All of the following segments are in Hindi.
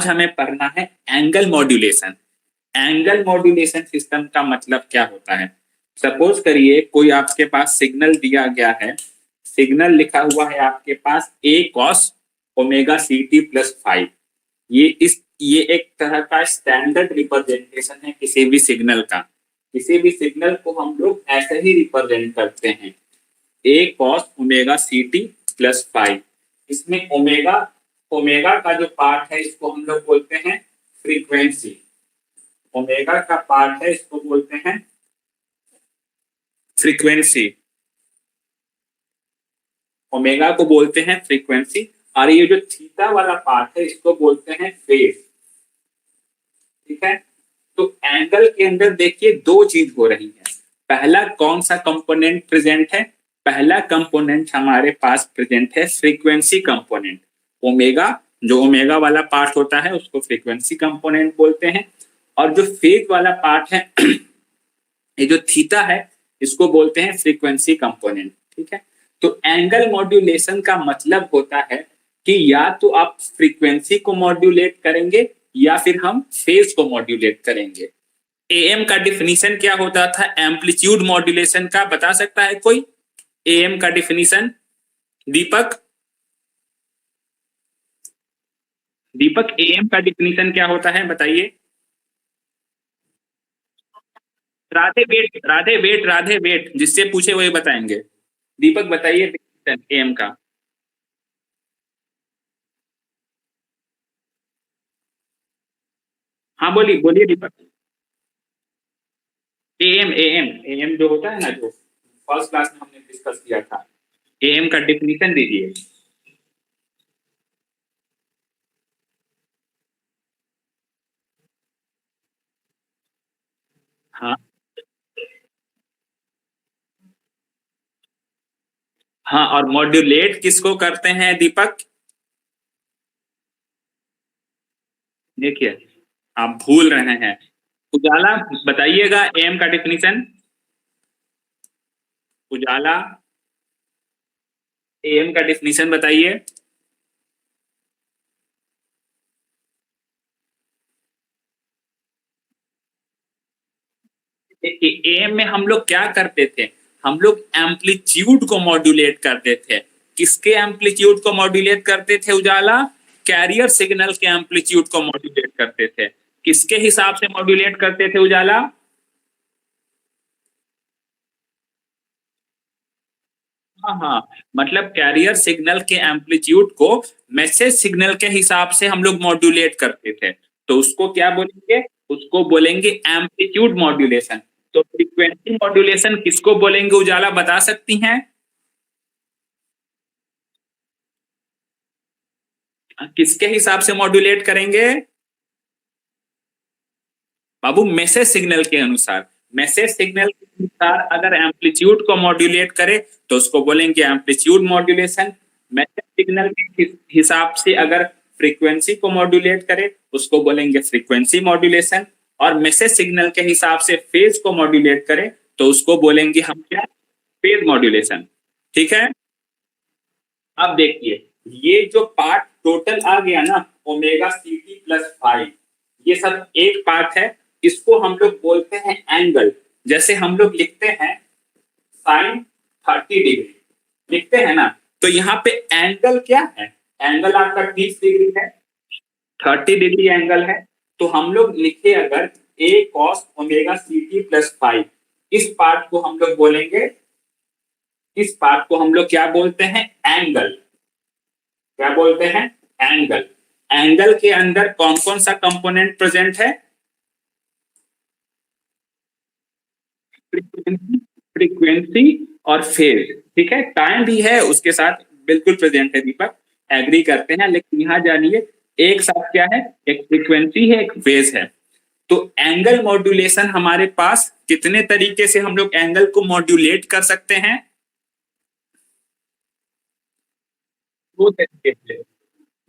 आज हमें पढ़ना है angle modulation. Angle modulation system का मतलब क्या होता है? सपोज करिए कोई आपके पास सिग्नल दिया गया है, सिग्नल लिखा हुआ है आपके पास a cos omega C T plus 5। ये एक तरह का स्टैंडर्ड रिप्रेजेंटेशन है किसी भी सिग्नल का। किसी भी सिग्नल को हम लोग ऐसे ही रिप्रेजेंट करते हैं, a cos omega C T plus 5। इसमें ओमेगा ओमेगा का जो पार्ट है इसको हम लोग बोलते हैं फ्रीक्वेंसी। ओमेगा का पार्ट है इसको बोलते हैं फ्रीक्वेंसी। ओमेगा को बोलते हैं फ्रीक्वेंसी, और ये जो थीटा वाला पार्ट है इसको बोलते हैं फेज। ठीक है, तो एंगल के अंदर देखिए दो चीज हो रही है। पहला कौन सा कंपोनेंट प्रेजेंट है? पहला कंपोनेंट हमारे पास प्रेजेंट है फ्रीक्वेंसी कंपोनेंट। ओमेगा, जो ओमेगा वाला पार्ट होता है उसको फ्रीक्वेंसी कंपोनेंट बोलते हैं, और जो फेज वाला पार्ट है ये जो थीटा है इसको बोलते हैं फ्रीक्वेंसी कंपोनेंट। ठीक है, तो एंगल मॉड्यूलेशन का मतलब होता है कि या तो आप फ्रीक्वेंसी को मॉड्यूलेट करेंगे या फिर हम फेज को मॉड्यूलेट करेंगे। एएम का डिफिनीशन क्या होता था एम्पलीट्यूड मॉड्यूलेशन का? बता सकता है कोई एएम का डिफिनीशन? दीपक, दीपक एएम का डिफिनीशन क्या होता है बताइए। राधे वेट, जिससे पूछे वही बताएंगे। दीपक बताइए डिफिनीशन एएम का। हाँ बोलिए बोलिए दीपक। एएम एएम एएम जो होता है ना, जो फर्स्ट क्लास में हमने डिस्कस किया था, एएम का डिफिनीशन दीजिए। हाँ हाँ, और मॉड्यूलेट किसको करते हैं दीपक? देखिए आप भूल रहे हैं। उजाला बताइएगा एएम का डिफिनीशन। उजाला एएम का डिफिनीशन बताइए। एएम में हम लोग क्या करते थे? हम लोग एम्पलीट्यूड को मॉड्यूलेट करते थे। किसके एम्पलीट्यूड को मॉड्यूलेट करते थे उजाला? कैरियर सिग्नल के एम्पलीट्यूड को मॉड्यूलेट करते थे। किसके हिसाब से मॉड्यूलेट करते थे उजाला? हाँ हाँ, मतलब कैरियर सिग्नल के एम्पलीट्यूड को मैसेज सिग्नल के हिसाब से हम लोग मॉड्यूलेट करते थे, तो उसको क्या बोलेंगे? उसको बोलेंगे एम्पलीट्यूड मॉड्यूलेशन। तो फ्रीक्वेंसी मॉड्यूलेशन किसको बोलेंगे उजाला, बता सकती हैं? किसके हिसाब से मॉड्यूलेट करेंगे बाबू? मैसेज सिग्नल के अनुसार। मैसेज सिग्नल के अनुसार अगर एम्पलीट्यूड को मॉड्यूलेट करे तो उसको बोलेंगे एम्पलीट्यूड मॉड्यूलेशन। मैसेज सिग्नल के हिसाब से अगर फ्रीक्वेंसी को मॉड्यूलेट करे उसको बोलेंगे फ्रीक्वेंसी मॉड्यूलेशन, और मैसेज सिग्नल के हिसाब से फेज को मॉड्यूलेट करे तो उसको बोलेंगे हम क्या? Phase modulation. ठीक है, अब देखिए ये जो पार्ट टोटल आ गया ना, ओमेगा सी टी प्लस 5, ये सब एक पार्ट है। इसको हम लोग बोलते हैं एंगल। जैसे हम लोग लिखते हैं साइन 30 डिग्री, लिखते हैं ना, तो यहाँ पे एंगल क्या है? एंगल आपका 30 डिग्री है, 30 डिग्री एंगल है। तो हम लोग लिखे अगर a cos omega C T plus 5, इस पार्ट को हम लोग बोलेंगे, इस पार्ट को हम लोग क्या बोलते हैं? एंगल। क्या बोलते हैं? एंगल। एंगल के अंदर कौन कौन सा कंपोनेंट प्रेजेंट है? फ्रीक्वेंसी, फ्रीक्वेंसी और फेज। ठीक है, टाइम भी है उसके साथ, बिल्कुल प्रेजेंट है दीपक, एग्री करते हैं। लेकिन यहाँ जानिए एक साथ क्या है, एक फ्रीक्वेंसी है एक फेज है। तो एंगल मॉड्यूलेशन हमारे पास कितने तरीके से हम लोग एंगल को मॉड्यूलेट कर सकते हैं? दो तरीके से।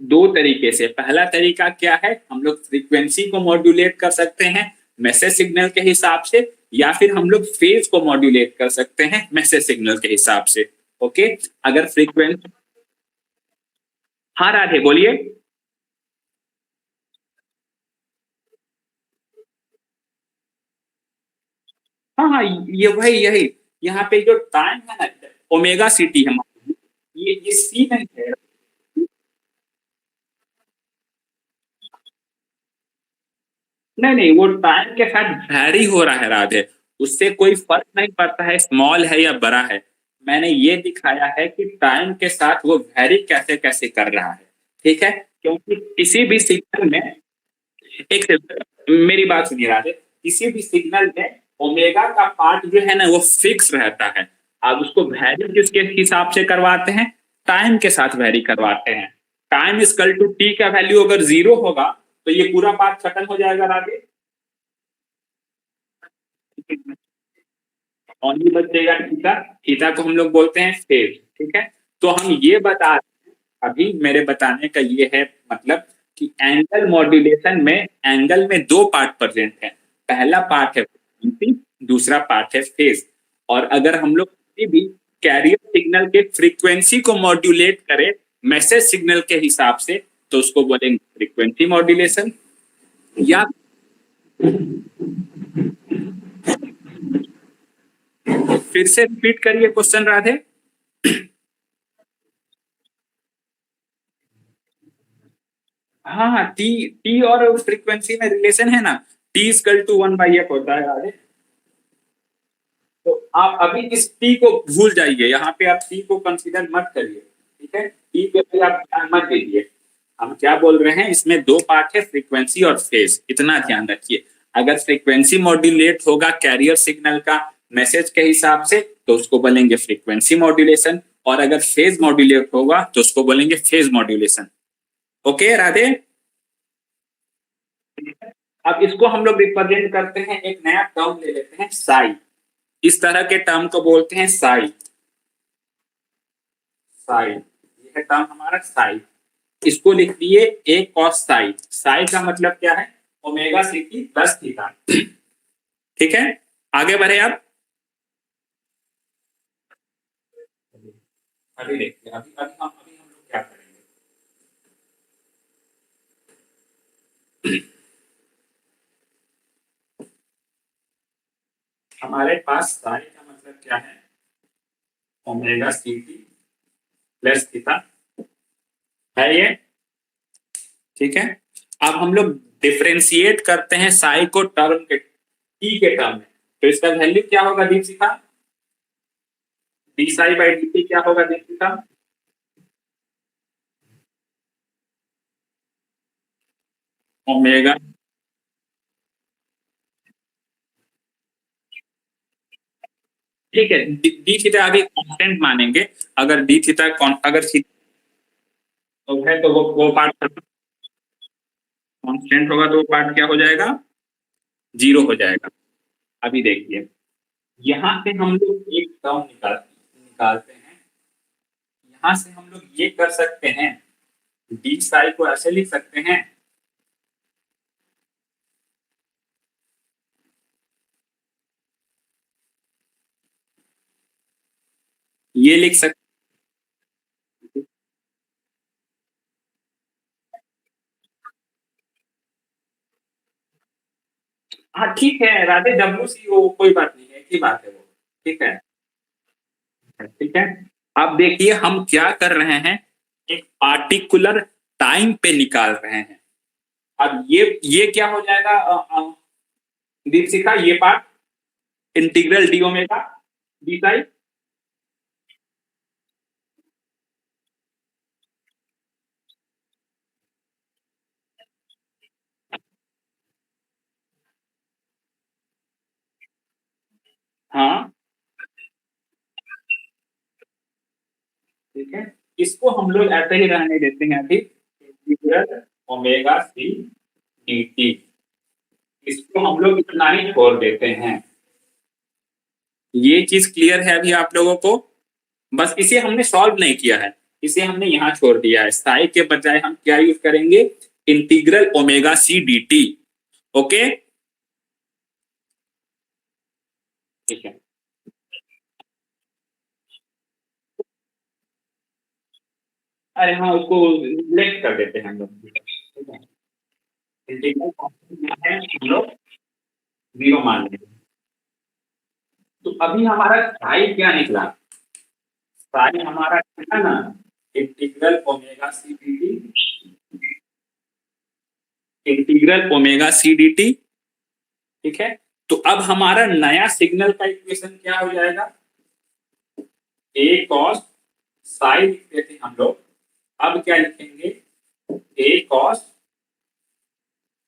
दो तरीके से। पहला तरीका क्या है, हम लोग फ्रीक्वेंसी को मॉड्यूलेट कर सकते हैं मैसेज सिग्नल के हिसाब से, या फिर हम लोग फेज को मॉड्यूलेट कर सकते हैं मैसेज सिग्नल के हिसाब से। ओके, अगर फ्रीक्वेंसी। हाँ राधे बोलिए। हाँ हाँ, ये वही यही, यहाँ पे जो टाइम है ना, ओमेगा सिटी है, ये सी नहीं है। नहीं नहीं, वो टाइम के साथ वैरी हो रहा है राधे, उससे कोई फर्क नहीं पड़ता है स्मॉल है या बड़ा है। मैंने ये दिखाया है कि टाइम के साथ वो वैरी कैसे कैसे कर रहा है। ठीक है, क्योंकि किसी भी सिग्नल में, एक मेरी बात सुनिए राधे, किसी भी सिग्नल में ओमेगा का पार्ट जो है ना वो फिक्स रहता है। आप उसको वैरी किसके हिसाब से करवाते हैं? टाइम के साथ वैरी करवाते हैं। टाइम इजकल टू टी का वैल्यू अगर जीरो होगा तो ये पूरा पार्ट खत्म हो जाएगा राधे। ओनली बचेगा थीटा, थीटा को हम लोग बोलते हैं फेज। ठीक है, तो हम ये बता, अभी मेरे बताने का ये है मतलब कि एंगल मॉड्यूलेशन में एंगल में दो पार्ट प्रेजेंट है। पहला पार्ट है फ्रीक्वेंसी, दूसरा पार्ट है फेज। और अगर हम लोग किसी भी कैरियर सिग्नल के फ्रीक्वेंसी को मॉड्यूलेट करें मैसेज सिग्नल के हिसाब से तो उसको बोलेंगे फ्रीक्वेंसी मॉड्यूलेशन। या फिर से रिपीट करिए क्वेश्चन राधे। हाँ हाँ, टी टी और फ्रीक्वेंसी में रिलेशन है ना, T is equal to one by F होता है राधे। तो आप अभी इस टी को भूल जाइए, यहाँ पे आप टी को कंसीडर मत करिए। ठीक है, टी पे भी आप ध्यान मत दीजिए। हम क्या बोल रहे हैं, इसमें दो पार्ट है फ्रीक्वेंसी और फेज, इतना ध्यान रखिए। अगर फ्रीक्वेंसी मॉड्यूलेट होगा कैरियर सिग्नल का मैसेज के हिसाब से तो उसको बोलेंगे फ्रीक्वेंसी मॉड्यूलेशन, और अगर फेज मॉड्यूलेट होगा तो उसको बोलेंगे फेज मॉड्यूलेशन। ओके राधे। अब इसको हम लोग रिप्रेजेंट करते हैं, एक नया टर्म ले लेते हैं साई। इस तरह के टर्म को बोलते हैं साई। साई, ये है टर्म हमारा साई। इसको लिख दिए ए कॉस साई। साई का मतलब क्या है? ओमेगा सी की प्लस थीटा। ठीक है, आगे बढ़े आप। अभी देखिए, अभी हम लोग क्या करेंगे। हमारे पास साई का मतलब क्या है? ओमेगा सी की प्लस थीटा है ये। ठीक है, अब हम लोग डिफरेंशिएट करते हैं साई को टर्म के टी के टर्म में, तो इसका वैल्यू क्या होगा Deepika? D psi by D T क्या होगा दीपिका? ओमेगा। ठीक है, डी थीटा अभी कांस्टेंट मानेंगे। अगर डी थीटा अगर थीटा तो है तो वो पार्ट कांस्टेंट होगा तो वो पार्ट क्या हो जाएगा? जीरो हो जाएगा। अभी देखिए, यहाँ से हम लोग एक टर्म निकालते हैं। यहाँ से हम लोग ये कर सकते हैं, डी साई को ऐसे लिख सकते हैं। ये लिख सकते। हाँ ठीक है राधे, डब्ल्यू सी वो कोई बात नहीं है, एक ही बात है वो। ठीक है, ठीक है। अब देखिए हम क्या कर रहे हैं, एक पार्टिकुलर टाइम पे निकाल रहे हैं। अब ये क्या हो जाएगा दीपशिखा, ये part integral D omega D Sai. हाँ ठीक है, इसको हम लोग ऐसे ही रहने देते हैं अभी, integral omega C D T. इसको हम लोग इतना ही छोड़ देते हैं। ये चीज क्लियर है अभी आप लोगों को? बस इसे हमने सॉल्व नहीं किया है, इसे हमने यहाँ छोड़ दिया है। साई के बजाय हम क्या यूज करेंगे? Integral omega C D T. Okay, ठीक है। अरे हाँ, उसको लेफ्ट कर देते हैं हम लोग। ठीक है, इंटीग्रल हम लोग जीरो मान लेंगे। तो अभी हमारा साई क्या निकला, साई हमारा निकला ना integral omega C D T, integral omega C D T. ठीक है, तो अब हमारा नया सिग्नल का इक्वेशन क्या हो जाएगा, ए कॉस साई लिखते थे हम लोग, अब क्या लिखेंगे, A cos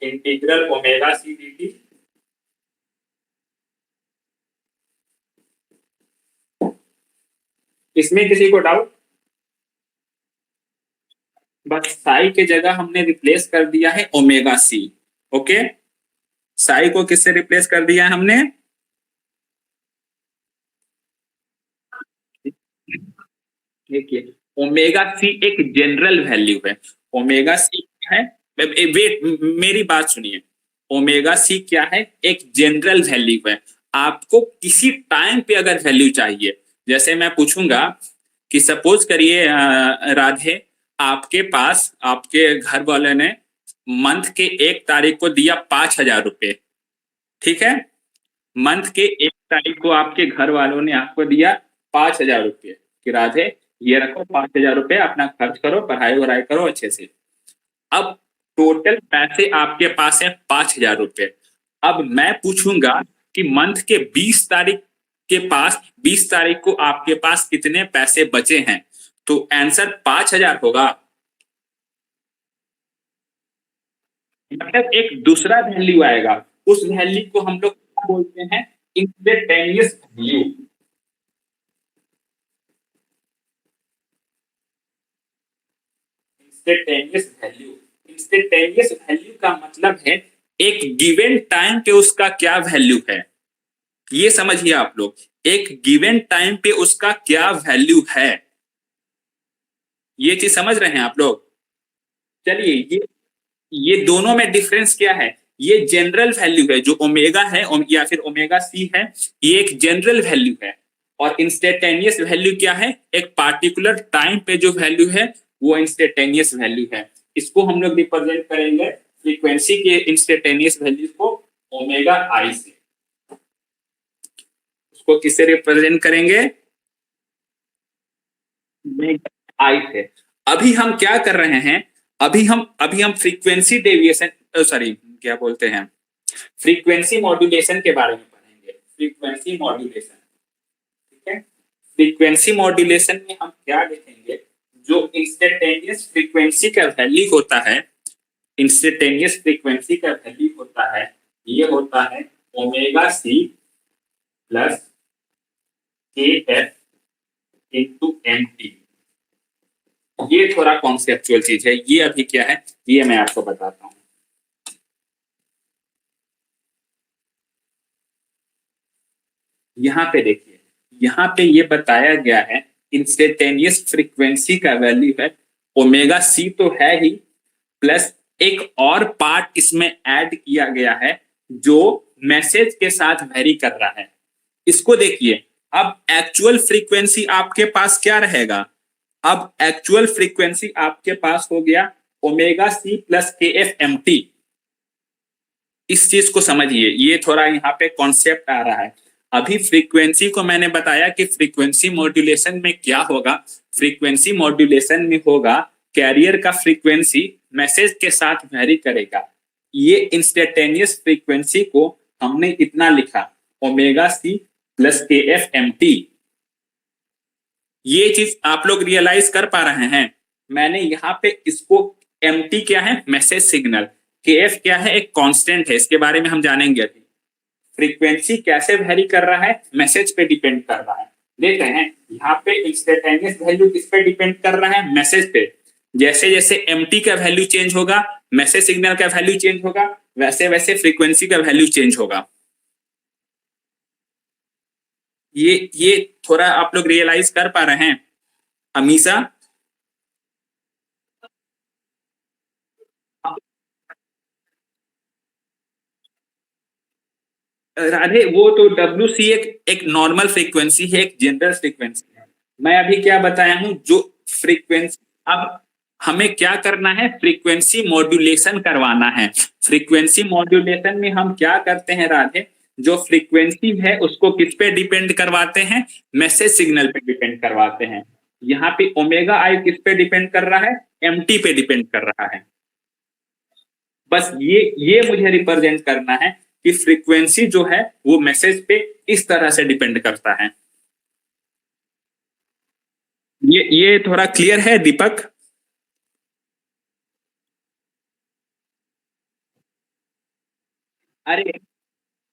integral omega C D T. इसमें किसी को डाउट, बस साई के जगह हमने रिप्लेस कर दिया है ओमेगा सी। ओके, साई को किससे रिप्लेस कर दिया है हमने, देखिए ओमेगा सी एक जनरल वैल्यू है, ओमेगा सी क्या है, वेट मेरी बात सुनिए, ओमेगा सी क्या है, एक जनरल वैल्यू है। आपको किसी टाइम पे अगर वैल्यू चाहिए, जैसे मैं पूछूंगा कि सपोज करिए राधे, आपके पास आपके घर वाले ने मंथ के 1 तारीख को दिया 5,000 रुपए। ठीक है, मंथ के 1 तारीख को आपके घर वालों ने आपको दिया 5,000 रुपये कि राधे ये रखो 5,000 रुपये, अपना खर्च करो, पढ़ाई वढ़ाई करो अच्छे से। अब टोटल पैसे आपके पास है 5,000 रुपये। अब मैं पूछूंगा कि मंथ के 20 तारीख के पास, 20 तारीख को आपके पास कितने पैसे बचे हैं, तो आंसर 5,000 होगा। मतलब एक दूसरा वैल्यू आएगा, उस वैल्यू को हम लोग क्या बोलते हैं, instantaneous value. Instantaneous value, instantaneous value का मतलब है एक गिवन टाइम पे उसका क्या वैल्यू है, ये समझिए आप लोग, एक गिवन टाइम पे उसका क्या वैल्यू है, ये चीज समझ रहे हैं आप लोग। चलिए ये दोनों में डिफरेंस क्या है, ये जनरल वैल्यू है जो ओमेगा है या फिर ओमेगा सी है, ये एक जनरल वैल्यू है। और इंस्टेंटेनियस वैल्यू क्या है, एक पार्टिकुलर टाइम पे जो वैल्यू है वो इंस्टेंटेनियस वैल्यू है। इसको हम लोग रिप्रेजेंट करेंगे फ्रीक्वेंसी के इंस्टेंटेनियस वैल्यू को ओमेगा आई से। उसको किससे रिप्रेजेंट करेंगे, आई से। अभी हम क्या कर रहे हैं, अभी हम फ्रीक्वेंसी डेविएशन, सॉरी क्या बोलते हैं, फ्रीक्वेंसी मॉड्यूलेशन के बारे में पढ़ेंगे, फ्रीक्वेंसी मॉड्यूलेशन। ठीक है, फ्रीक्वेंसी मॉड्यूलेशन में हम क्या देखेंगे, जो इंस्टेंटेनियस फ्रीक्वेंसी का वैल्यू होता है, इंस्टेंटेनियस फ्रीक्वेंसी का वैल्यू होता है, ये होता है omega C plus K F into M T. ये थोड़ा कॉन्सेप्चुअल चीज है, ये अभी क्या है ये मैं आपको बताता हूं। यहाँ पे देखिए, यहाँ पे ये बताया गया है इंस्टेंटेनियस फ्रीक्वेंसी का वैल्यू है ओमेगा सी तो है ही, प्लस एक और पार्ट इसमें ऐड किया गया है जो मैसेज के साथ वेरी कर रहा है। इसको देखिए, अब एक्चुअल फ्रीक्वेंसी आपके पास क्या रहेगा, अब एक्चुअल फ्रीक्वेंसी आपके पास हो गया omega C plus K F M T. इस चीज को समझिए, ये थोड़ा यहाँ पे कॉन्सेप्ट आ रहा है। अभी फ्रीक्वेंसी को मैंने बताया कि फ्रीक्वेंसी मॉड्यूलेशन में क्या होगा, फ्रीक्वेंसी मॉड्यूलेशन में होगा कैरियर का फ्रीक्वेंसी मैसेज के साथ वेरी करेगा। ये इंस्टेंटेनियस फ्रीक्वेंसी को हमने इतना लिखा omega C plus K F M T. ये चीज आप लोग रियलाइज कर पा रहे हैं, मैंने यहाँ पे इसको एम टी क्या है, मैसेज सिग्नल, के एफ क्या है, एक कांस्टेंट है, इसके बारे में हम जानेंगे अभी। फ्रीक्वेंसी कैसे वेरी कर रहा है, मैसेज पे डिपेंड कर रहा है। देख रहे हैं यहाँ पे इंस्टेंटेनियस वैल्यू किस पे डिपेंड कर रहा है, मैसेज पे। जैसे जैसे एम टी का वैल्यू चेंज होगा, मैसेज सिग्नल का वैल्यू चेंज होगा, वैसे वैसे फ्रीक्वेंसी का वैल्यू चेंज होगा। ये थोड़ा आप लोग रियलाइज कर पा रहे हैं। अमीसा, राधे वो तो डब्ल्यू सी एक नॉर्मल फ्रीक्वेंसी है, एक जनरल फ्रीक्वेंसी है। मैं अभी क्या बताया हूं, जो फ्रीक्वेंसी, अब हमें क्या करना है, फ्रीक्वेंसी मॉड्यूलेशन करवाना है। फ्रीक्वेंसी मॉड्यूलेशन में हम क्या करते हैं राधे, जो फ्रीक्वेंसी है उसको किस पे डिपेंड करवाते हैं, मैसेज सिग्नल पे डिपेंड करवाते हैं। यहाँ पे ओमेगा आई किस पे डिपेंड कर रहा है, एमटी पे डिपेंड कर रहा है। बस ये मुझे रिप्रेजेंट करना है कि फ्रीक्वेंसी जो है वो मैसेज पे इस तरह से डिपेंड करता है। ये थोड़ा क्लियर है दीपक? अरे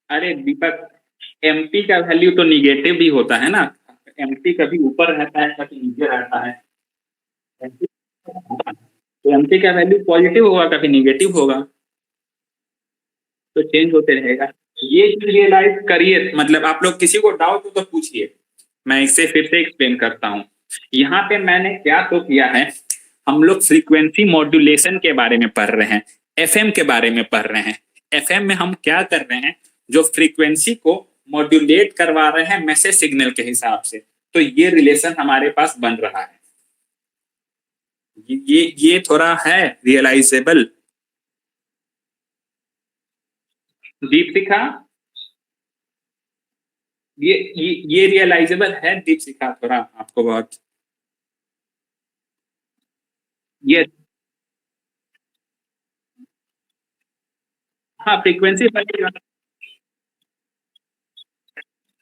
अरे दीपक, एमटी का वैल्यू तो निगेटिव भी होता है ना, एमटी कभी ऊपर रहता है कभी नीचे रहता है। तो एमटी का वैल्यू पॉजिटिव होगा कभी निगेटिव होगा, तो चेंज होते रहेगा। ये रियलाइज करिए, मतलब आप लोग किसी को डाउट हो तो पूछिए, मैं इसे फिर से एक्सप्लेन करता हूँ। यहाँ पे मैंने क्या तो किया है, हम लोग फ्रीक्वेंसी मॉड्यूलेशन के बारे में पढ़ रहे हैं, एफएम के बारे में पढ़ रहे हैं। एफएम में हम क्या कर रहे हैं, जो फ्रीक्वेंसी को मॉड्यूलेट करवा रहे हैं मैसेज सिग्नल के हिसाब से, तो ये रिलेशन हमारे पास बन रहा है। ये थोड़ा है रियलाइजेबल। दीपिका, ये रियलाइजेबल है दीपिका, थोड़ा आपको बहुत ये। हाँ, फ्रीक्वेंसी बढ़ेगा,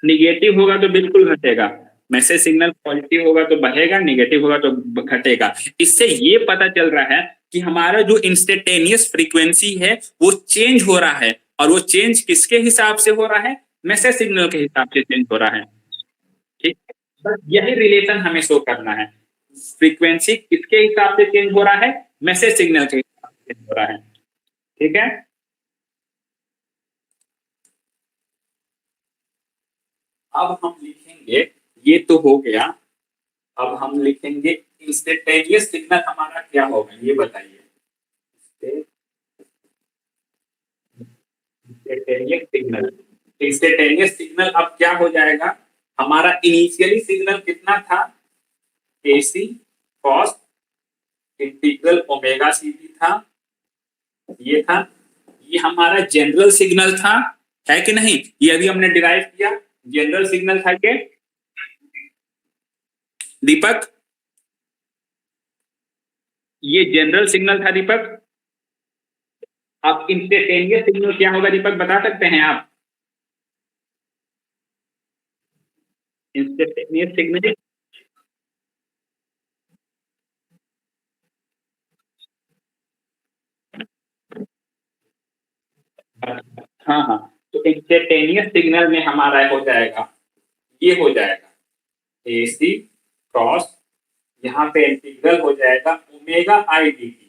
निगेटिव होगा तो बिल्कुल घटेगा। मैसेज सिग्नल पॉजिटिव होगा तो बढ़ेगा, निगेटिव होगा तो घटेगा। इससे ये पता चल रहा है कि हमारा जो इंस्टेंटेनियस फ्रीक्वेंसी है वो चेंज हो रहा है, और वो चेंज किसके हिसाब से हो रहा है, मैसेज सिग्नल के हिसाब से चेंज हो रहा है। ठीक है, बस यही रिलेशन हमें शो करना है, फ्रीक्वेंसी किसके हिसाब से चेंज हो रहा है, मैसेज सिग्नल के हिसाब से चेंज हो रहा है। ठीक है, अब हम लिखेंगे, ये तो हो गया। अब हम लिखेंगे इंस्टेंटेनियस सिग्नल हमारा क्या होगा, ये बताइए। इंस्टेंटेनियस सिग्नल, इंस्टेंटेनियस सिग्नल अब क्या हो जाएगा, हमारा इनिशियली सिग्नल कितना था, AC cos integral omega C T था, ये था। ये हमारा जनरल सिग्नल था, है कि नहीं, ये अभी हमने डिराइव किया, जनरल सिग्नल था ये दीपक, ये जनरल सिग्नल था दीपक। अब इंस्टेंटेनियस सिग्नल क्या होगा दीपक, बता सकते हैं आप? इंस्टेंटेनियस सिग्नल, हाँ हाँ, तो इंस्टेंटेनियस सिग्नल में हमारा हो जाएगा, ये हो जाएगा एसी क्रॉस, यहाँ पे इंटीग्रल हो जाएगा omega I D T.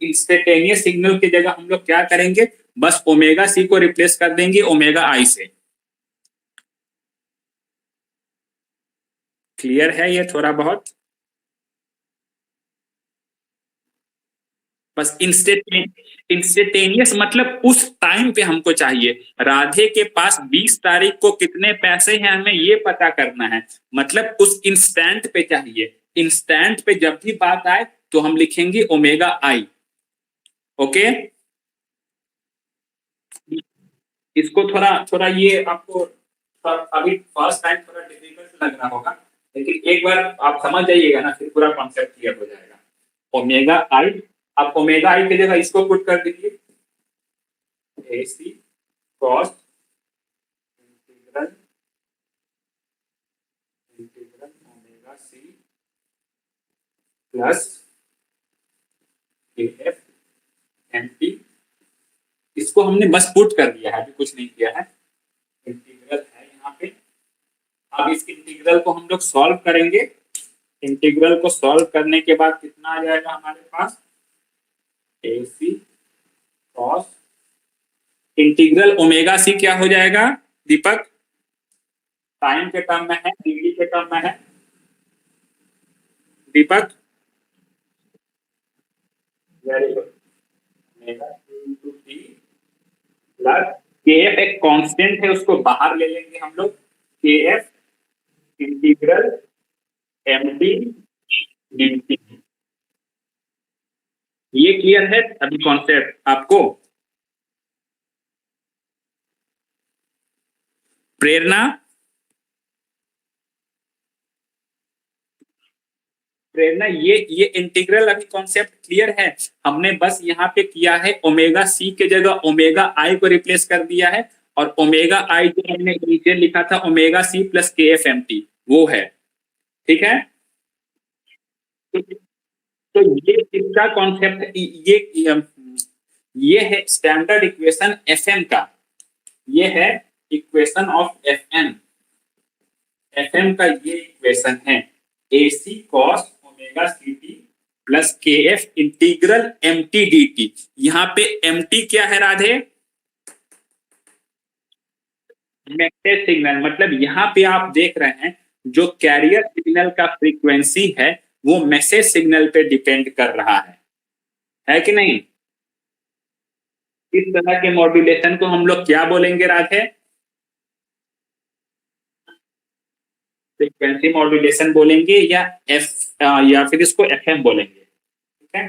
Instantaneous signal की जगह हम लोग क्या करेंगे, बस ओमेगा सी को रिप्लेस कर देंगे ओमेगा आई से। क्लियर है ये थोड़ा बहुत? बस इंस्टेंटेनियस मतलब उस टाइम पे हमको चाहिए, राधे के पास 20 तारीख को कितने पैसे हैं हमें ये पता करना है, मतलब उस इंस्टेंट पे चाहिए। इंस्टेंट पे जब भी बात आए तो हम लिखेंगे ओमेगा आई। ओके, इसको थोड़ा थोड़ा ये आपको अभी फर्स्ट टाइम थोड़ा डिफिकल्ट लग रहा होगा, लेकिन एक बार आप समझ जाइएगा ना, फिर पूरा कॉन्सेप्ट क्लियर हो जाएगा। ओमेगा आई, आप ओमेगा आई की जगह इसको पुट कर दीजिए, AC cos integral integral omega C plus A F M T, इसको हमने बस पुट कर दिया है, अभी कुछ नहीं किया है। इंटीग्रल है यहाँ पे, अब इस इंटीग्रल को हम लोग सॉल्व करेंगे। इंटीग्रल को सॉल्व करने के बाद कितना आ जाएगा हमारे पास, ए C cos integral omega C क्या हो जाएगा दीपक, टाइम के टर्म में है, डिग्री के टर्म में है Deepak? Very good, omega into T plus K F, एक कांस्टेंट है उसको बाहर ले लेंगे हम लोग, K F integral M D D T. ये क्लियर है अभी कॉन्सेप्ट आपको? प्रेरणा, प्रेरणा ये इंटीग्रल अभी कॉन्सेप्ट क्लियर है। हमने बस यहाँ पे किया है ओमेगा सी के जगह ओमेगा आई को रिप्लेस कर दिया है, और ओमेगा आई जो हमने नीचे लिखा था omega C plus K F M T वो है। ठीक है, तो ये इसका कॉन्सेप्ट ये है स्टैंडर्ड इक्वेशन एफ एम का, ये है equation of F M. F M का ये इक्वेशन है A C cos omega C T plus K F integral M T D T. यहाँ पे एम टी क्या है राधे? मैसेज सिग्नल, मतलब यहाँ पे आप देख रहे हैं जो कैरियर सिग्नल का फ्रीक्वेंसी है वो मैसेज सिग्नल पे डिपेंड कर रहा है कि नहीं? इस तरह के मॉड्यूलेशन को हम लोग क्या बोलेंगे राधे? फ्रीक्वेंसी मॉड्यूलेशन बोलेंगे या या फिर इसको एफएम बोलेंगे। ठीक है,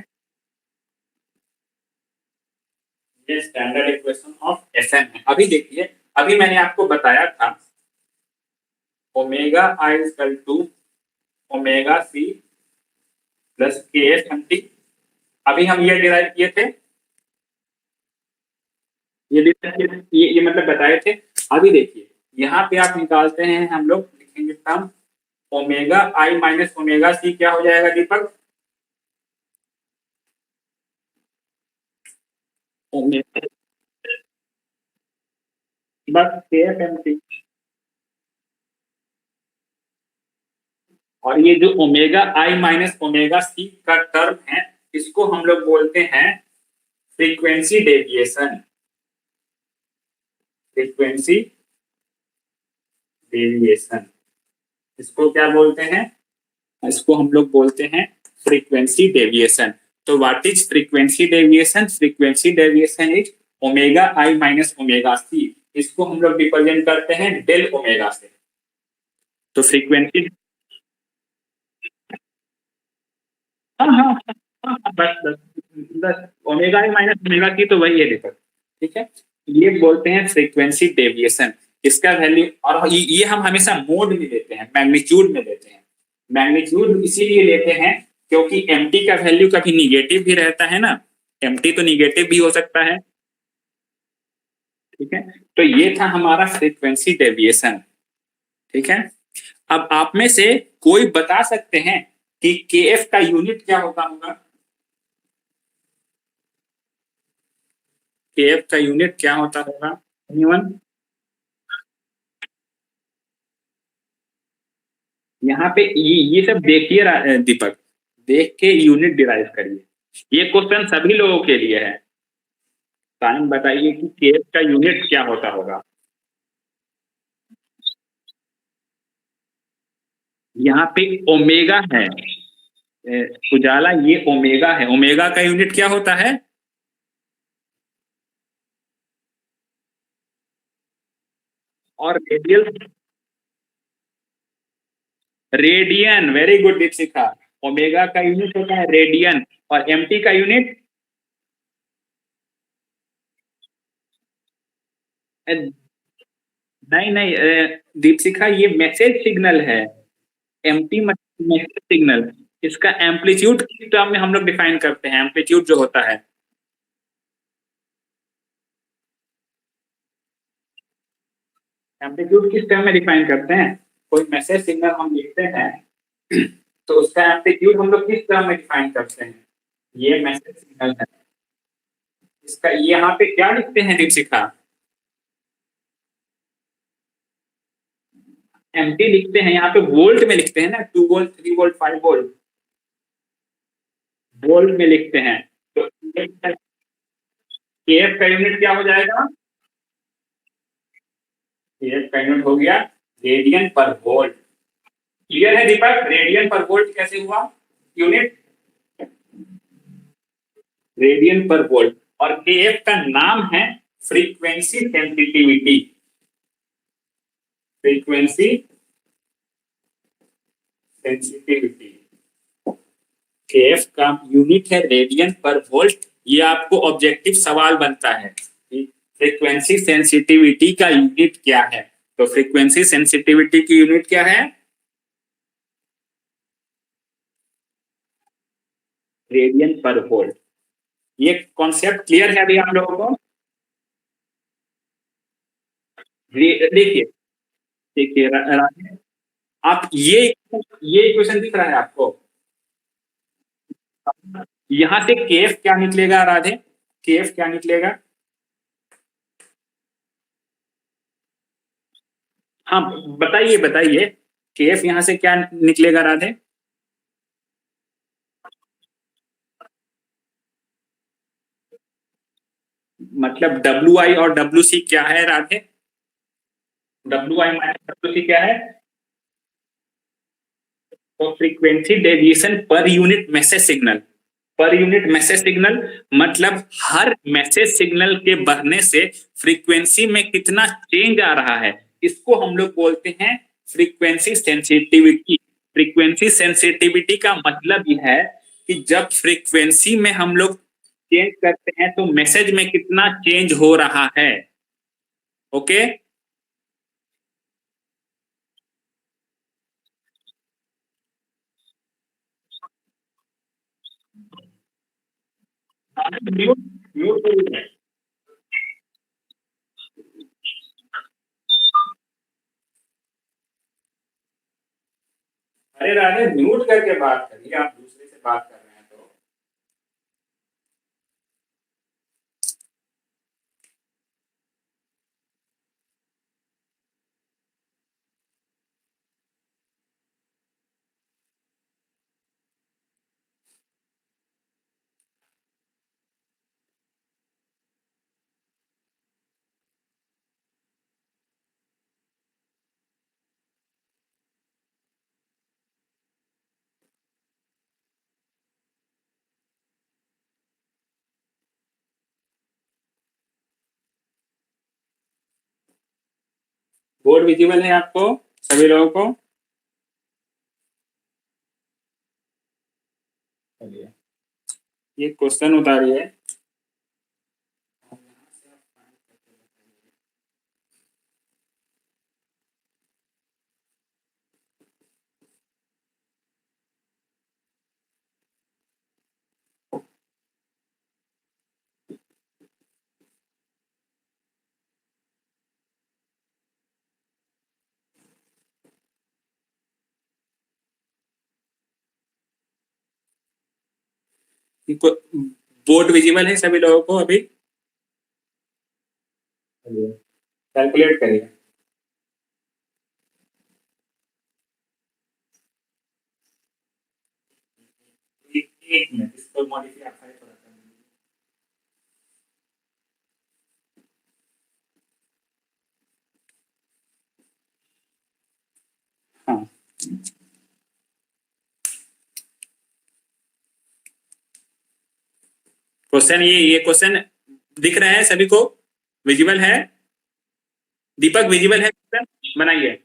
ये स्टैंडर्ड इक्वेशन ऑफ एफएम है। अभी देखिए, अभी मैंने आपको बताया था omega I equal to omega C plus K F M T. अभी हम ये डिराइव किए थे, ये मतलब बताए थे। अभी देखिए यहाँ पे आप निकालते हैं, हम लोग लिखेंगे term omega I minus omega C, क्या हो जाएगा दीपक? ओमेगा बस के एफ एम टी। और ये जो omega I minus omega C का टर्म है इसको हम लोग बोलते हैं फ्रीक्वेंसी डेविएशन। फ्रीक्वेंसी डेविएशन, इसको क्या बोलते हैं? इसको हम लोग बोलते हैं फ्रीक्वेंसी डेविएशन। तो what is frequency deviation? Frequency deviation is omega I minus omega C. इसको हम लोग रिप्रेजेंट करते हैं डेल ओमेगा से। तो फ्रीक्वेंसी, हाँ हाँ हाँ, बस बस बस ओमेगा आई माइनस ओमेगा की तो वही है डिफर। ठीक है, ये बोलते हैं फ्रीक्वेंसी डेविएशन। इसका वैल्यू, और ये हम हमेशा मोड में लेते हैं, मैग्नीट्यूड में लेते हैं। मैग्नीट्यूड इसीलिए लेते हैं क्योंकि एमटी का वैल्यू कभी निगेटिव भी रहता है ना, एमटी तो निगेटिव भी हो सकता है। ठीक है, तो ये था हमारा फ्रीक्वेंसी डेविएशन। ठीक है, अब आप में से कोई बता सकते हैं कि के एफ का यूनिट क्या होगा? के एफ का यूनिट क्या होता होगा? एनीवन? यहाँ पे ये सब देखिए दीपक, देख के यूनिट डिराइव करिए। ये क्वेश्चन सभी लोगों के लिए है। टाइम बताइए कि के एफ का यूनिट क्या होता होगा? यहाँ पे ओमेगा है, उजाला ये ओमेगा है, ओमेगा का यूनिट क्या होता है? और radial, radian, very good Dikshika. Omega का यूनिट होता है रेडियन, और एमटी का यूनिट नहीं नहीं दीक्षिका, ये मैसेज सिग्नल है। एमटी मतलब मैसेज सिग्नल। इसका एम्पलीट्यूड किस टर्म में हम लोग डिफाइन करते हैं? एम्पलीट्यूड जो होता है, एम्पलीट्यूड किस टर्म में डिफाइन करते हैं? कोई मैसेज सिग्नल हम लिखते हैं तो उसका एम्पलीट्यूड हम लोग किस टर्म में डिफाइन करते हैं? ये मैसेज सिग्नल है। इसका यहाँ पे क्या लिखते हैं दीक्षिका? एमटी लिखते हैं, यहाँ पे वोल्ट में लिखते हैं ना, 2 वोल्ट 3 वोल्ट 5 वोल्ट, वोल्ट में लिखते हैं। तो केएफ का यूनिट क्या हो जाएगा? केएफ का यूनिट हो गया रेडियन पर वोल्ट। क्लियर है दीपक? रेडियन पर वोल्ट कैसे हुआ यूनिट? रेडियन पर वोल्ट। और केएफ का नाम है frequency sensitivity. Frequency sensitivity, KF का यूनिट है रेडियन पर वोल्ट। ये आपको ऑब्जेक्टिव सवाल बनता है कि फ्रीक्वेंसी सेंसिटिविटी का यूनिट क्या है। तो फ्रीक्वेंसी सेंसिटिविटी की यूनिट क्या है? रेडियन पर वोल्ट। ये कॉन्सेप्ट क्लियर है अभी आप लोगों को? देखिए, देखिए राधे, आप ये इक्वेशन दिख रहा है आपको? यहां से केएफ क्या निकलेगा राधे? केएफ क्या निकलेगा? हाँ, बताइए बताइए, केएफ यहां से क्या निकलेगा राधे? मतलब डब्ल्यू आई और डब्ल्यू सी क्या है Radhe? W I minus W C क्या है? तो frequency deviation per unit message signal. Per unit message signal मतलब हर मैसेज सिग्नल के बढ़ने से फ्रीक्वेंसी में कितना चेंज आ रहा है, इसको हम लोग बोलते हैं फ्रीक्वेंसी सेंसिटिविटी। फ्रीक्वेंसी सेंसिटिविटी का मतलब यह है कि जब फ्रीक्वेंसी में हम लोग चेंज करते हैं तो मैसेज में कितना चेंज हो रहा है। ओके। Mute mute. अरे राधे, म्यूट करके बात करिए, आप दूसरे से बात कर रहे हैं तो। बोर्ड विजिबल है आपको, सभी लोगों को? चलिए, ये क्वेश्चन उतारिए। बोर्ड विजिबल है सभी लोगों को अभी? चलिए, कैलकुलेट करिए। एक मिनट, इसको मॉडिफाई आप थोड़ा कर दीजिए। हाँ, क्वेश्चन ये क्वेश्चन दिख रहे हैं सभी को? विजिबल है? दीपक विजिबल है क्वेश्चन? बनाइए।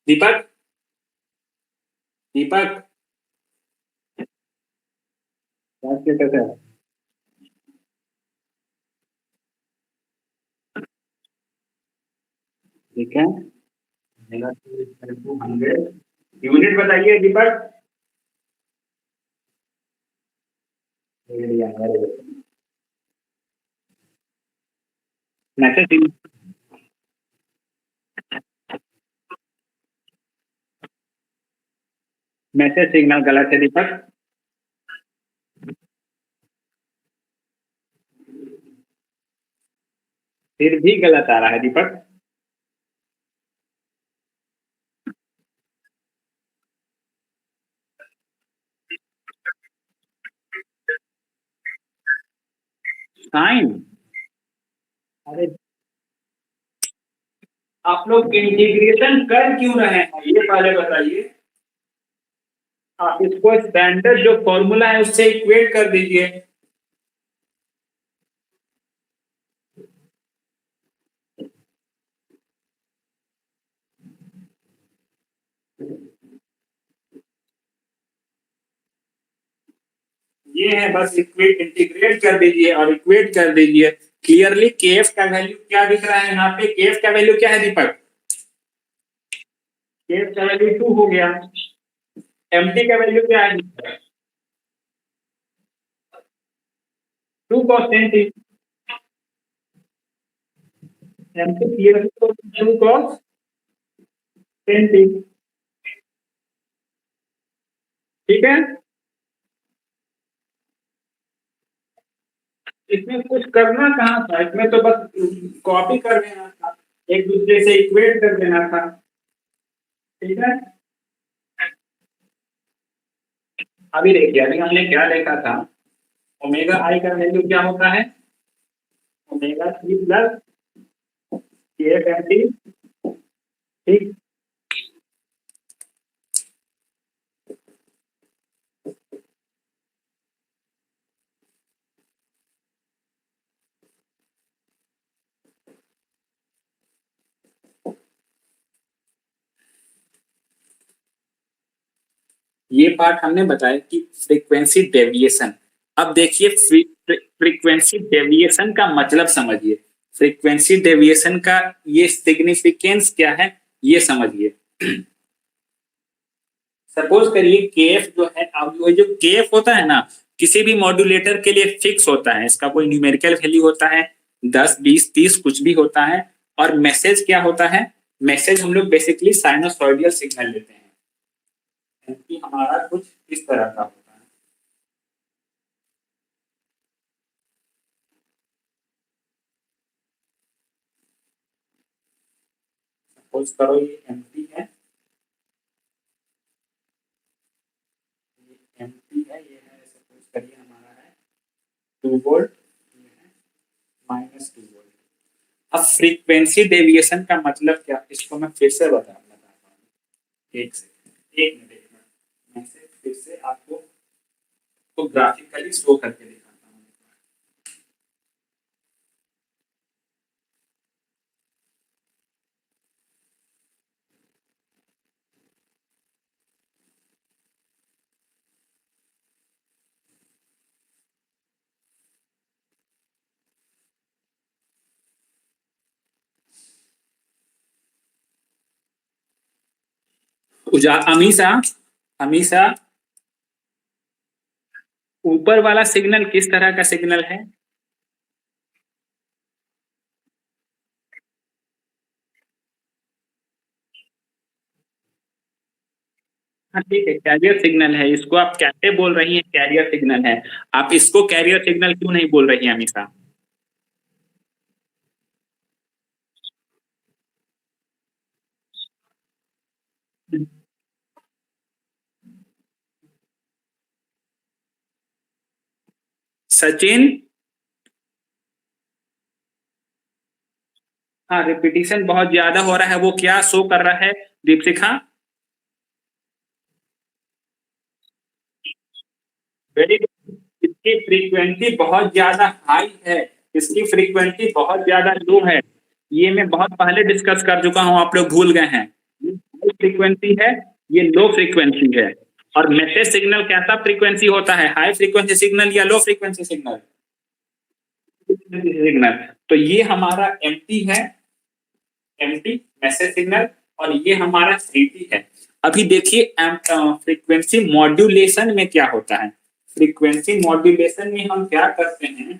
दीपक, दीपक स्टेटस है। ठीक है, 100 यूनिट बताइए दीपक। मैसेज मैसेज सिग्नल गलत है दीपक। फिर भी गलत आ रहा है दीपक। साइन, अरे आप लोग इंटीग्रेशन कर क्यों रहे हैं ये पहले बताइए। आप इसको स्टैंडर्ड जो फॉर्मूला है उससे इक्वेट कर दीजिए। ये है, बस इक्वेट इंटीग्रेट कर दीजिए और इक्वेट कर दीजिए। क्लियरली केएफ का वैल्यू क्या दिख रहा है यहाँ पे? केएफ का वैल्यू क्या है दीपक? केएफ का वैल्यू 2 हो गया। एमटी का वैल्यू क्या है दीपक? 2 cos 10t। एमटी क्लियरली तो 2 cos 10t। ठीक है, इसमें कुछ करना कहाँ था, इसमें तो बस कॉपी कर देना था, एक दूसरे से इक्वेट कर देना था। ठीक है, अभी देखिए, अभी हमने क्या देखा था, ओमेगा आई का वैल्यू क्या होता है? Omega C plus K F M T. ठीक, ये पार्ट हमने बताया कि फ्रीक्वेंसी डेविएशन। अब देखिए फ्रीक्वेंसी डेविएशन का मतलब समझिए। फ्रीक्वेंसी डेविएशन का ये सिग्निफिकेंस क्या है ये समझिए। सपोज करिए केएफ जो है, अब जो केएफ होता है ना, किसी भी मॉड्यूलेटर के लिए फिक्स होता है, इसका कोई न्यूमेरिकल वैल्यू होता है, 10 20 30 कुछ भी होता है। और मैसेज क्या होता है? मैसेज हम लोग बेसिकली साइनोसॉइडियल सिग्नल लेते हैं, क्योंकि हमारा कुछ इस तरह का होता है। सपोज करो ये एमटी है, ये एमटी है, ये है, सपोज करिए हमारा है 2 वोल्ट, ये है -2 वोल्ट। अब फ्रीक्वेंसी डेविएशन का मतलब क्या, इसको मैं फिर से बताता हूँ। एक सेकंड, एक मिनट, एक मिनट, मैं से फिर से आपको तो ग्राफिकली शो करके दिखाता हूँ। अमीषा, अमीषा, ऊपर वाला सिग्नल किस तरह का सिग्नल है? हाँ ठीक है, कैरियर सिग्नल है, इसको आप कैसे बोल रही हैं कैरियर सिग्नल है? आप इसको कैरियर सिग्नल क्यों नहीं बोल रही हैं अमीषा? सचिन, हाँ रिपीटिशन बहुत ज्यादा हो रहा है, वो क्या शो कर रहा है दीपशिखा? वेरी गुड, इसकी फ्रीक्वेंसी बहुत ज्यादा हाई है, इसकी फ्रीक्वेंसी बहुत ज्यादा लो है। ये मैं बहुत पहले डिस्कस कर चुका हूं, आप लोग भूल गए हैं। ये हाई फ्रीक्वेंसी है, ये लो फ्रीक्वेंसी है। और मैसेज सिग्नल कैसा फ्रीक्वेंसी होता है, हाई फ्रीक्वेंसी सिग्नल या लो फ्रीक्वेंसी सिग्नल? सिग्नल। तो ये हमारा एमटी है, एमटी मैसेज सिग्नल, और ये हमारा सीटी है। अभी देखिए फ्रीक्वेंसी मॉड्यूलेशन में क्या होता है। फ्रीक्वेंसी मॉड्यूलेशन में हम क्या करते हैं,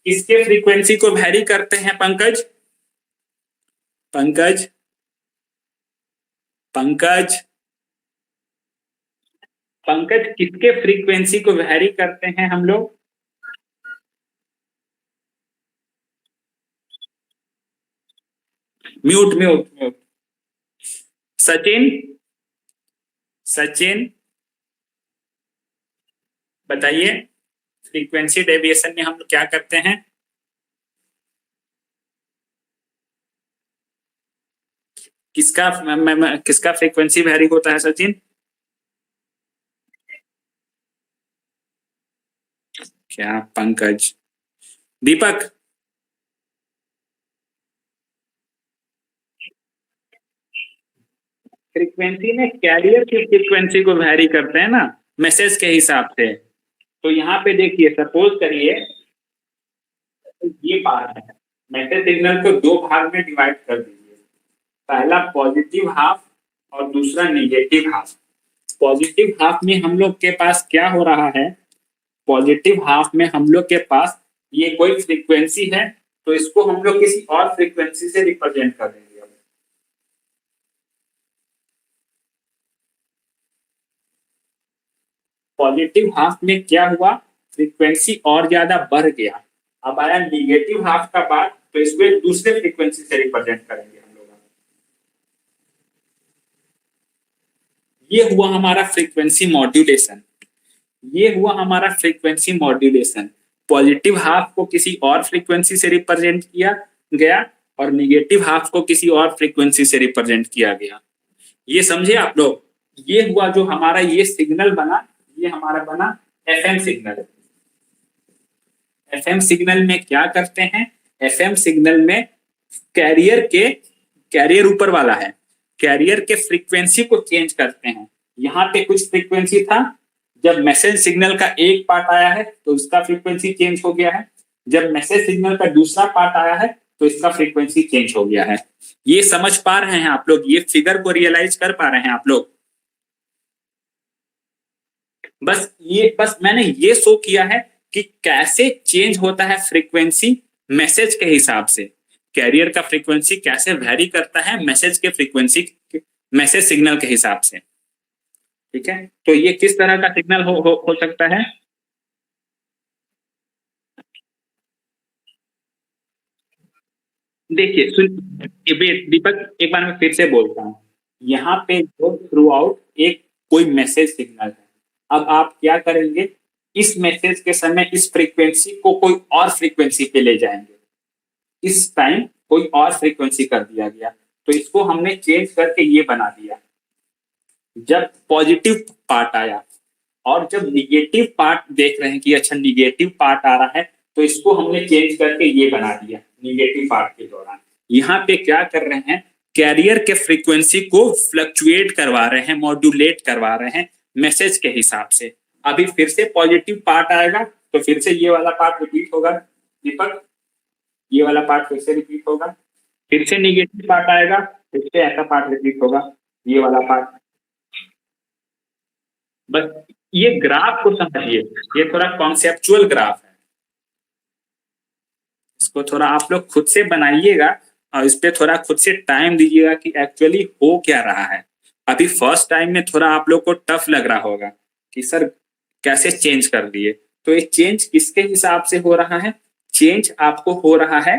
किसके फ्रीक्वेंसी को वैरी करते हैं पंकज? पंकज पंकज पंकज किसके फ्रीक्वेंसी को वैरी करते हैं हम लोग? Mute mute mute. Sachin, Sachin बताइए, फ्रीक्वेंसी डेविएशन में हम लोग क्या करते हैं? किसका फ्रीक्वेंसी वैरी होता है सचिन? क्या पंकज? दीपक? फ्रीक्वेंसी में कैरियर की फ्रीक्वेंसी को वैरी करते हैं ना, मैसेज के हिसाब से। तो यहाँ पे देखिए, सपोज करिए ये पार्ट है, मैसेज सिग्नल को दो भाग में डिवाइड कर दीजिए, पहला पॉजिटिव हाफ और दूसरा निगेटिव हाफ। पॉजिटिव हाफ में हम लोग के पास क्या हो रहा है, पॉजिटिव हाफ में हम लोग के पास ये कोई फ्रीक्वेंसी है, तो इसको हम लोग किसी और फ्रीक्वेंसी से रिप्रेजेंट कर देंगे। पॉजिटिव हाफ में क्या हुआ, फ्रीक्वेंसी और ज्यादा बढ़ गया। अब आया निगेटिव हाफ का बात, तो इसको एक दूसरे फ्रीक्वेंसी से रिप्रेजेंट करेंगे हम लोग। ये हुआ हमारा फ्रीक्वेंसी मॉड्यूलेशन, ये हुआ हमारा फ्रीक्वेंसी मॉड्यूलेशन। पॉजिटिव हाफ को किसी और फ्रीक्वेंसी से रिप्रेजेंट किया गया और निगेटिव हाफ को किसी और फ्रीक्वेंसी से रिप्रेजेंट किया गया। ये समझे आप लोग? ये हुआ जो हमारा ये सिग्नल बना, ये हमारा बना एफएम सिग्नल। एफएम सिग्नल में क्या करते हैं, एफएम सिग्नल में कैरियर ऊपर वाला है, कैरियर के फ्रीक्वेंसी को चेंज करते हैं। यहाँ पे कुछ फ्रीक्वेंसी था, जब मैसेज सिग्नल का एक पार्ट आया है तो उसका फ्रीक्वेंसी चेंज हो गया है, जब मैसेज सिग्नल का दूसरा पार्ट आया है तो इसका फ्रीक्वेंसी चेंज हो गया है। ये समझ पा रहे हैं आप लोग? ये फिगर को रियलाइज कर पा रहे हैं आप लोग? बस मैंने ये शो किया है कि कैसे चेंज होता है फ्रीक्वेंसी मैसेज के हिसाब से, कैरियर का फ्रीक्वेंसी कैसे वैरी करता है मैसेज के फ्रीक्वेंसी, मैसेज सिग्नल के हिसाब से। ठीक है, तो ये किस तरह का सिग्नल हो सकता है? देखिए सुन, दीपक एक बार मैं फिर से बोलता हूँ, यहाँ पे जो थ्रू आउट एक कोई मैसेज सिग्नल है, अब आप क्या करेंगे, इस मैसेज के समय इस फ्रीक्वेंसी को कोई और फ्रीक्वेंसी पे ले जाएंगे। इस टाइम कोई और फ्रीक्वेंसी कर दिया गया, तो इसको हमने चेंज करके ये बना दिया। जब पॉजिटिव पार्ट आया और जब निगेटिव पार्ट देख रहे हैं कि अच्छा निगेटिव पार्ट आ रहा है, तो इसको हमने चेंज करके ये बना दिया निगेटिव पार्ट के दौरान। यहाँ पे क्या कर रहे हैं, कैरियर के फ्रीक्वेंसी को फ्लक्चुएट करवा रहे हैं, मॉड्यूलेट करवा रहे हैं मैसेज के हिसाब से। अभी फिर से पॉजिटिव पार्ट आएगा तो फिर से ये वाला पार्ट रिपीट होगा दीपक, ये वाला पार्ट फिर से रिपीट होगा, फिर से निगेटिव पार्ट आएगा, फिर से ऐसा पार्ट रिपीट होगा, ये वाला पार्ट। बस ये ग्राफ को समझिए, ये थोड़ा कॉन्सेप्चुअल ग्राफ है, इसको थोड़ा आप लोग खुद से बनाइएगा और इस पे थोड़ा खुद से टाइम दीजिएगा कि एक्चुअली हो क्या रहा है। अभी फर्स्ट टाइम में थोड़ा आप लोग को टफ लग रहा होगा कि सर कैसे चेंज कर दिए, तो ये चेंज किसके हिसाब से हो रहा है, चेंज आपको हो रहा है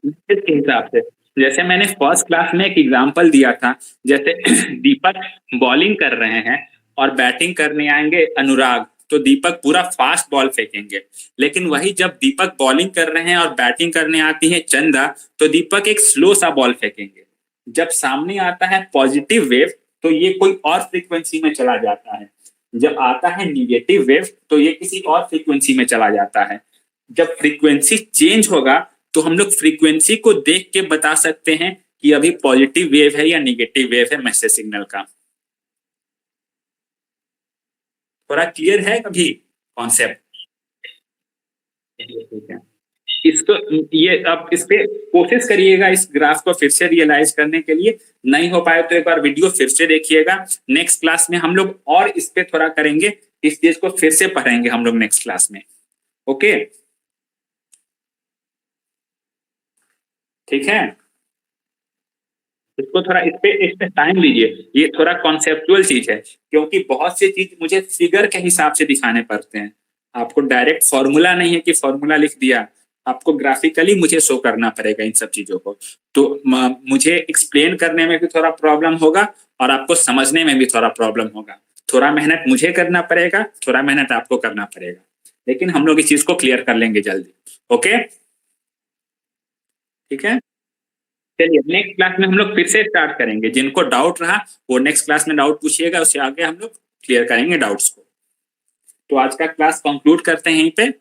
मैसेज के हिसाब से। जैसे मैंने फर्स्ट क्लास में एक एग्जांपल दिया था, जैसे दीपक बॉलिंग कर रहे हैं और बैटिंग करने आएंगे अनुराग, तो दीपक पूरा फास्ट बॉल फेंकेंगे, लेकिन वही जब दीपक बॉलिंग कर रहे हैं और बैटिंग करने आती है चंदा, तो दीपक एक स्लो सा बॉल फेंकेंगे। जब सामने आता है पॉजिटिव वेव तो ये कोई और फ्रीक्वेंसी में चला जाता है, जब आता है निगेटिव वेव तो ये किसी और फ्रीक्वेंसी में चला जाता है। जब फ्रीक्वेंसी चेंज होगा तो हम लोग फ्रीक्वेंसी को देख के बता सकते हैं कि अभी पॉजिटिव वेव है या निगेटिव वेव है मैसेज सिग्नल का। थोड़ा क्लियर है अभी कॉन्सेप्ट? ठीक है, इसको ये अब इस पे कोशिश करिएगा इस ग्राफ को फिर से रियलाइज करने के लिए। नहीं हो पाए तो एक बार वीडियो फिर से देखिएगा। नेक्स्ट क्लास में हम लोग और इस पे थोड़ा करेंगे, इस चीज को फिर से पढ़ेंगे हम लोग नेक्स्ट क्लास में। ओके, ठीक है, इसको थोड़ा इस पे टाइम लीजिए, ये थोड़ा कॉन्सेप्चुअल चीज है, क्योंकि बहुत सी चीज मुझे फिगर के हिसाब से दिखाने पड़ते हैं। आपको डायरेक्ट फॉर्मूला नहीं है कि फॉर्मूला लिख दिया, आपको ग्राफिकली मुझे शो करना पड़ेगा इन सब चीजों को। तो मुझे एक्सप्लेन करने में भी थोड़ा प्रॉब्लम होगा और आपको समझने में भी थोड़ा प्रॉब्लम होगा। थोड़ा मेहनत मुझे करना पड़ेगा, थोड़ा मेहनत आपको करना पड़ेगा, लेकिन हम लोग इस चीज को क्लियर कर लेंगे जल्दी। ओके, ठीक है, चलिए नेक्स्ट क्लास में हम लोग फिर से स्टार्ट करेंगे। जिनको डाउट रहा वो नेक्स्ट क्लास में डाउट पूछिएगा, उससे आगे हम लोग क्लियर करेंगे डाउट्स को। तो आज का क्लास कंक्लूड करते हैं यहीं पे।